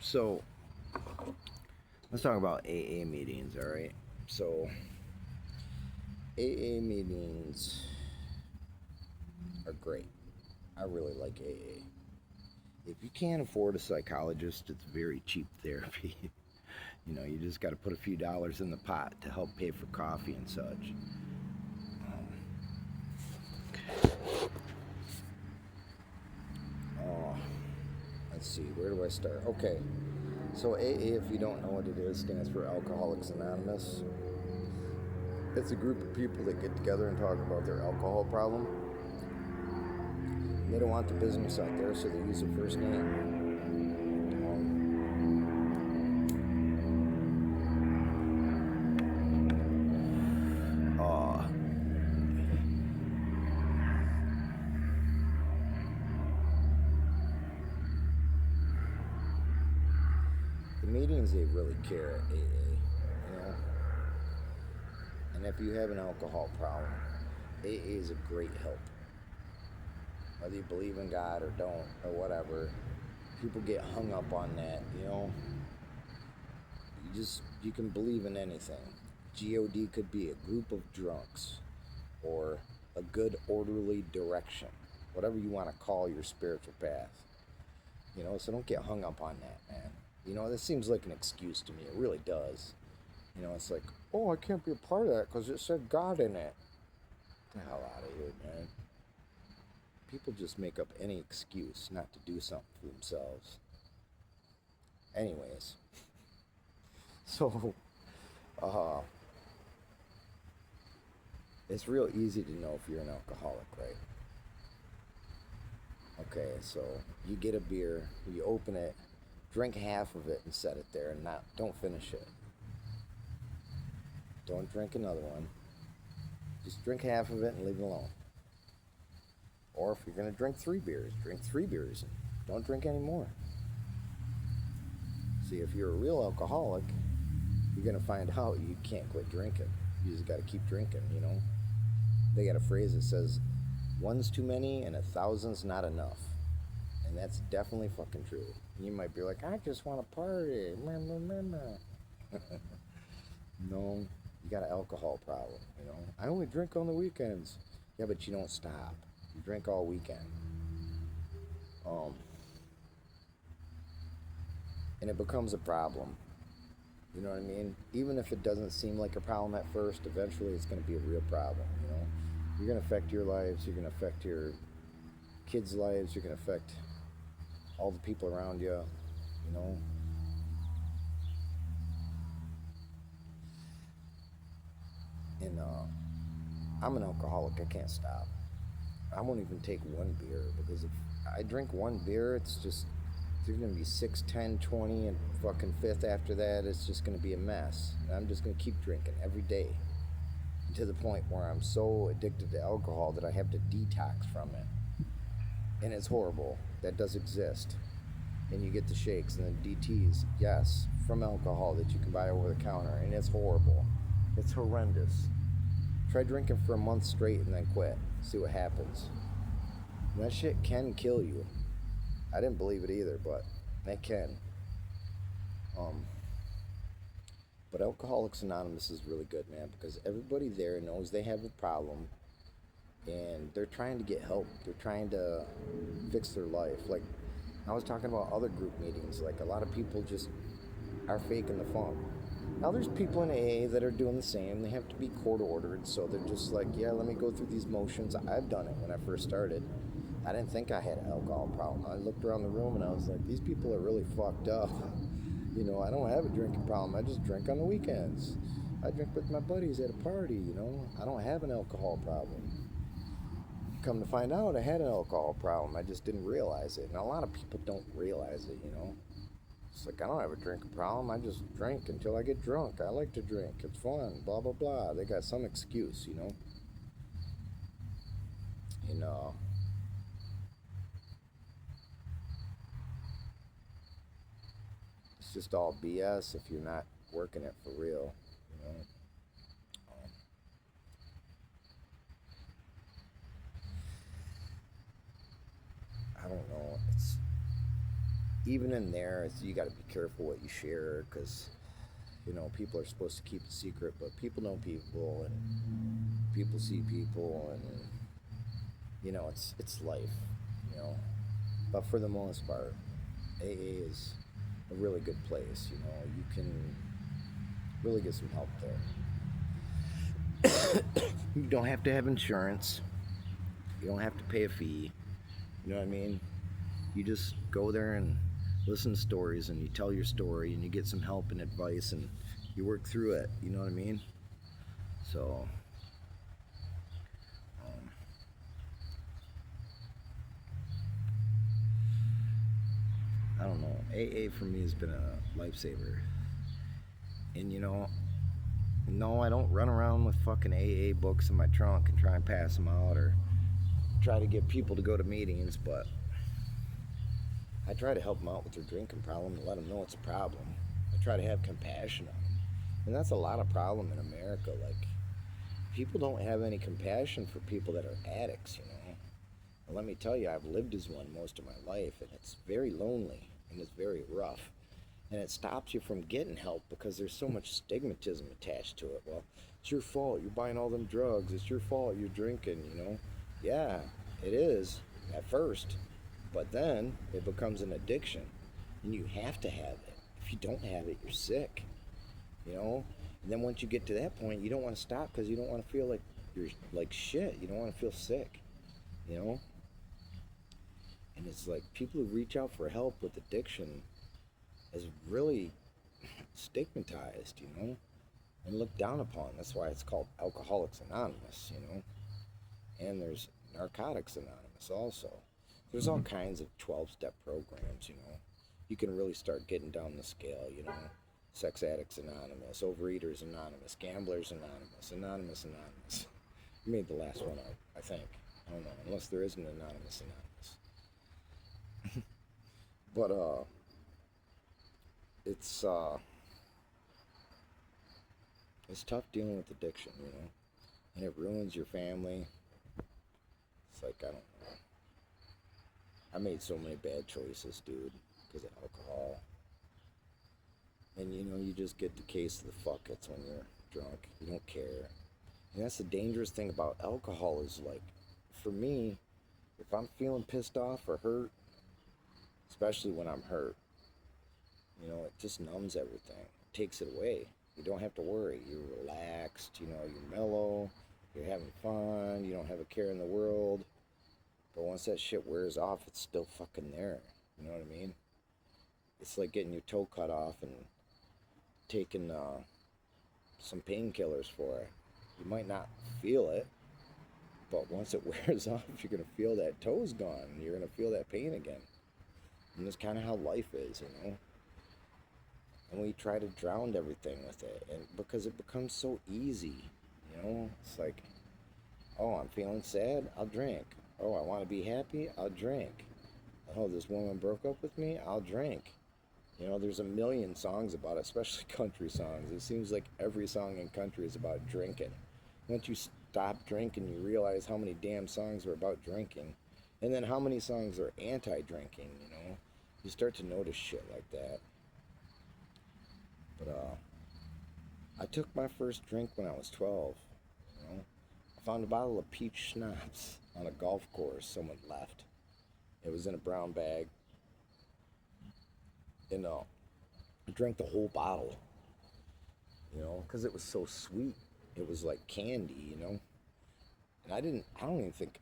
So let's talk about AA meetings, all right? So AA meetings are great. I really like AA. If you can't afford a psychologist, it's very cheap therapy. You just got to put a few dollars in the pot to help pay for coffee and such. Oh, let's see, where do I start? Okay, so AA, if you don't know what it is, stands for Alcoholics Anonymous. It's a group of people that get together and talk about their alcohol problem. They don't want the business out there, so they use a first name. Uh, the meetings, they really care at AA. And if you have an alcohol problem, AA is a great help. Whether you believe in God or don't, or whatever, people get hung up on that. You can believe in anything. God could be a group of drunks or a good orderly direction, whatever you want to call your spiritual path. So don't get hung up on that, man. This seems like an excuse to me. It really does. It's like, oh, I can't be a part of that because it said God in it. Get the hell out of here, man. People just make up any excuse not to do something for themselves. Anyways, so uh, it's real easy to know if you're an alcoholic, right? Okay, so you get a beer, you open it, drink half of it and set it there and don't finish it. Don't drink another one. Just drink half of it and leave it alone. Or if you're going to drink 3 beers, drink 3 beers and don't drink any more. See, if you're a real alcoholic, you're going to find out you can't quit drinking. You just got to keep drinking. They got a phrase that says, one's too many and 1,000's not enough. And that's definitely fucking true. You might be like, I just want to party. No, you got an alcohol problem. I only drink on the weekends. Yeah, but you don't stop. You drink all weekend. And it becomes a problem. You know what I mean? Even if it doesn't seem like a problem at first, eventually it's going to be a real problem. You're going to affect your lives. You're going to affect your kids' lives. You're going to affect all the people around you. And I'm an alcoholic. I can't stop. I won't even take 1 beer because if I drink 1 beer, it's just there's going to be 6, 10, 20, and fucking fifth after that. It's just going to be a mess. And I'm just going to keep drinking every day to the point where I'm so addicted to alcohol that I have to detox from it. And it's horrible. That does exist. And you get the shakes and the DTs, yes, from alcohol that you can buy over the counter. And it's horrible. It's horrendous. Try drinking for a month straight and then quit. See what happens. And that shit can kill you. I didn't believe it either, but it can. But Alcoholics Anonymous is really good, man, because everybody there knows they have a problem and they're trying to get help. They're trying to fix their life. Like, I was talking about other group meetings. Like, a lot of people just are faking the funk. Now, there's people in AA that are doing the same. They have to be court ordered, so they're just like, yeah, let me go through these motions. I've done it when I first started. I didn't think I had an alcohol problem. I looked around the room and I was like, these people are really fucked up. I don't have a drinking problem. I just drink on the weekends. I drink with my buddies at a party, I don't have an alcohol problem. Come to find out, I had an alcohol problem. I just didn't realize it. And a lot of people don't realize it, It's like, I don't have a drinking problem. I just drink until I get drunk. I like to drink. It's fun, blah, blah, blah. They got some excuse, And, it's just all BS if you're not working it for real. I don't know. even in there, you got to be careful what you share because people are supposed to keep a secret, but people know people, and people see people, and it's life, you know. But for the most part, AA is a really good place. You can really get some help there. You don't have to have insurance. You don't have to pay a fee. You know what I mean? You just go there and listen to stories, and you tell your story, and you get some help and advice, and you work through it. You know what I mean? So, um, I don't know. AA for me has been a lifesaver. And no, I don't run around with fucking AA books in my trunk and try and pass them out or try to get people to go to meetings, but I try to help them out with their drinking problem and let them know it's a problem. I try to have compassion on them. And that's a lot of problem in America. Like, people don't have any compassion for people that are addicts. And let me tell you, I've lived as one most of my life, and it's very lonely and it's very rough. And it stops you from getting help because there's so much stigmatism attached to it. Well, it's your fault. You're buying all them drugs. It's your fault. You're drinking. Yeah, it is at first. But then it becomes an addiction. And you have to have it. If you don't have it, you're sick. And then once you get to that point, you don't want to stop because you don't want to feel like you're like shit. You don't want to feel sick. You know? And it's like people who reach out for help with addiction is really stigmatized, and looked down upon. That's why it's called Alcoholics Anonymous. And there's Narcotics Anonymous also. There's all kinds of 12-step programs. You can really start getting down the scale. Sex Addicts Anonymous, Overeaters Anonymous, Gamblers Anonymous, Anonymous. You made the last one up, I think. I don't know, unless there is an Anonymous. But, it's tough dealing with addiction, and it ruins your family. It's like, I don't know. I made so many bad choices, dude, because of alcohol. And you just get the case of the fuck it's when you're drunk. You don't care. And that's the dangerous thing about alcohol is, like, for me, if I'm feeling pissed off or hurt, especially when I'm hurt, it just numbs everything. It takes it away. You don't have to worry. You're relaxed, you're mellow, you're having fun, you don't have a care in the world. But once that shit wears off, it's still fucking there. You know what I mean? It's like getting your toe cut off and taking some painkillers for it. You might not feel it, but once it wears off, you're going to feel that toe's gone. And you're going to feel that pain again. And that's kind of how life is. And we try to drown everything with it, and because it becomes so easy. It's like, oh, I'm feeling sad, I'll drink. Oh, I want to be happy, I'll drink. Oh, this woman broke up with me, I'll drink. There's a million songs about it, especially country songs. It seems like every song in country is about drinking. Once you stop drinking, you realize how many damn songs are about drinking, and then how many songs are anti-drinking. You start to notice shit like that. But I took my first drink when I was 12. I found a bottle of peach schnapps on a golf course someone left. It was in a brown bag. And I drank the whole bottle, because it was so sweet. It was like candy. And I don't even think,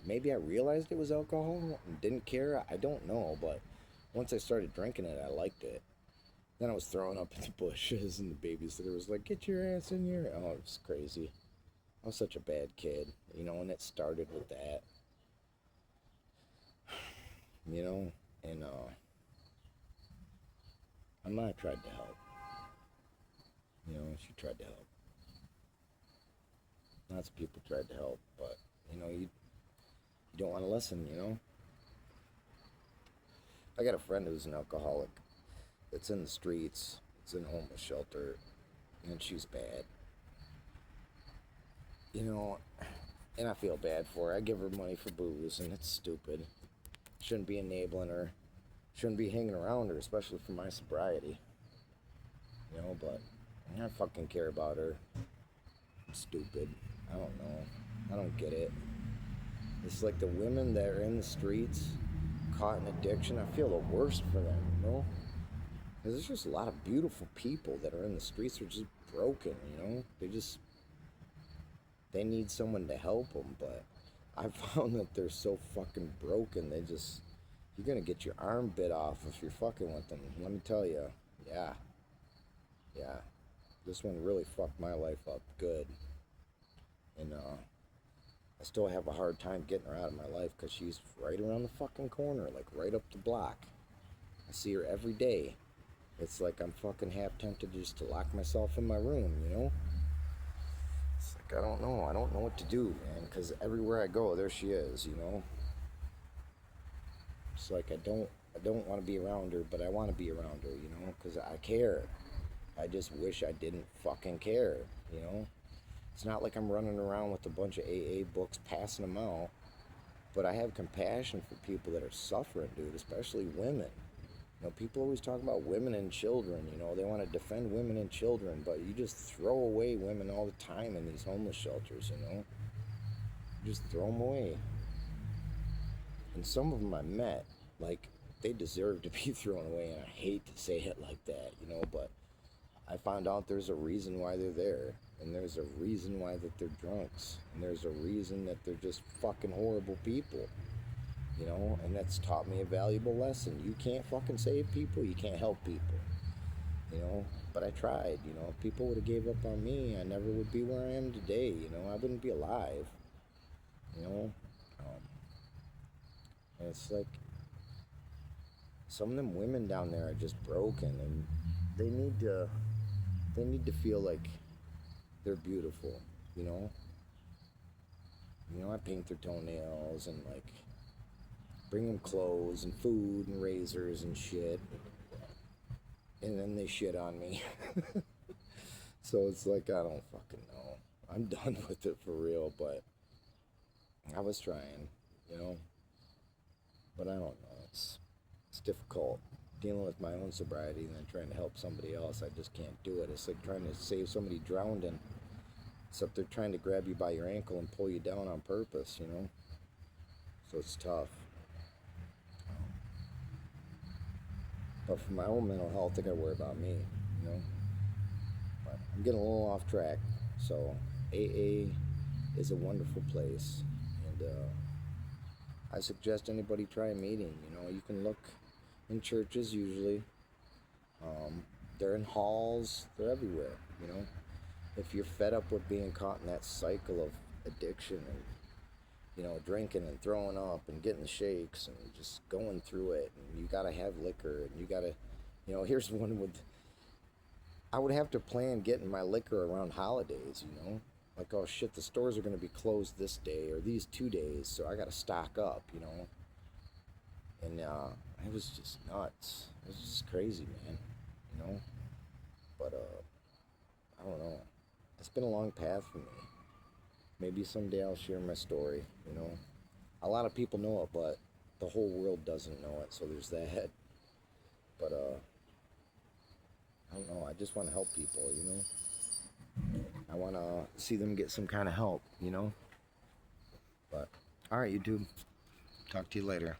maybe I realized it was alcohol and didn't care. I don't know, but once I started drinking it, I liked it. Then I was throwing up in the bushes, and the babysitter was like, "Get your ass in here." Oh, it was crazy. I was such a bad kid, and it started with that. And my mom tried to help. She tried to help. Lots of people tried to help, but, you don't want to listen. I got a friend who's an alcoholic. It's in the streets. It's in a homeless shelter, and she's bad. And I feel bad for her. I give her money for booze, and it's stupid. Shouldn't be enabling her. shouldn't be hanging around her, especially for my sobriety. You know, but I fucking care about her. I'm stupid. I don't know. I don't get it. It's like the women that are in the streets, caught in addiction. I feel the worst for them, you know? Because there's just a lot of beautiful people that are in the streets who are just broken, you know? They need someone to help them, but I found that they're so fucking broken, you're gonna get your arm bit off if you're fucking with them. Let me tell you, yeah, yeah. This one really fucked my life up good. And, I still have a hard time getting her out of my life because she's right around the fucking corner, like right up the block. I see her every day. It's like I'm fucking half tempted just to lock myself in my room, you know? It's like, I don't know. I don't know what to do, man, because everywhere I go, there she is, you know? It's like I don't want to be around her, but I want to be around her, you know? Because I care. I just wish I didn't fucking care, you know? It's not like I'm running around with a bunch of AA books passing them out, but I have compassion for people that are suffering, dude, especially women. You know, people always talk about women and children, you know, they want to defend women and children, but you just throw away women all the time in these homeless shelters, you know? You just throw them away. And some of them I met, like, they deserve to be thrown away, and I hate to say it like that, you know, but I found out there's a reason why they're there, and there's a reason why that they're drunks, and there's a reason that they're just fucking horrible people, you know, and that's taught me a valuable lesson. You can't fucking save people, you can't help people, you know, but I tried, you know. If people would have gave up on me, I never would be where I am today, you know. I wouldn't be alive, you know. And it's like, some of them women down there are just broken, and they need to feel like they're beautiful, you know. You know, I paint their toenails and like bring them clothes and food and razors and shit, and then they shit on me. So it's like, I don't fucking know. I'm done with it for real, but I was trying, you know. But I don't know. It's difficult dealing with my own sobriety and then trying to help somebody else. I just can't do it. It's like trying to save somebody drowning, except they're trying to grab you by your ankle and pull you down on purpose, you know? So it's tough. But for my own mental health, I gotta worry about me, you know? But I'm getting a little off track. So AA is a wonderful place. And I suggest anybody try a meeting. You know, you can look in churches usually. They're in halls. They're everywhere, you know? If you're fed up with being caught in that cycle of addiction and, you know, drinking and throwing up and getting the shakes and just going through it, and you gotta have liquor, and you gotta, you know, here's one with, I would have to plan getting my liquor around holidays, you know? Like, oh shit, the stores are gonna be closed this day or these 2 days, so I gotta stock up, you know? And it was just nuts. It was just crazy, man, you know? But, I don't know. It's been a long path for me. Maybe someday I'll share my story, you know. A lot of people know it, but the whole world doesn't know it, so there's that. But, I don't know, I just want to help people, you know. I want to see them get some kind of help, you know. But, alright, YouTube. Talk to you later.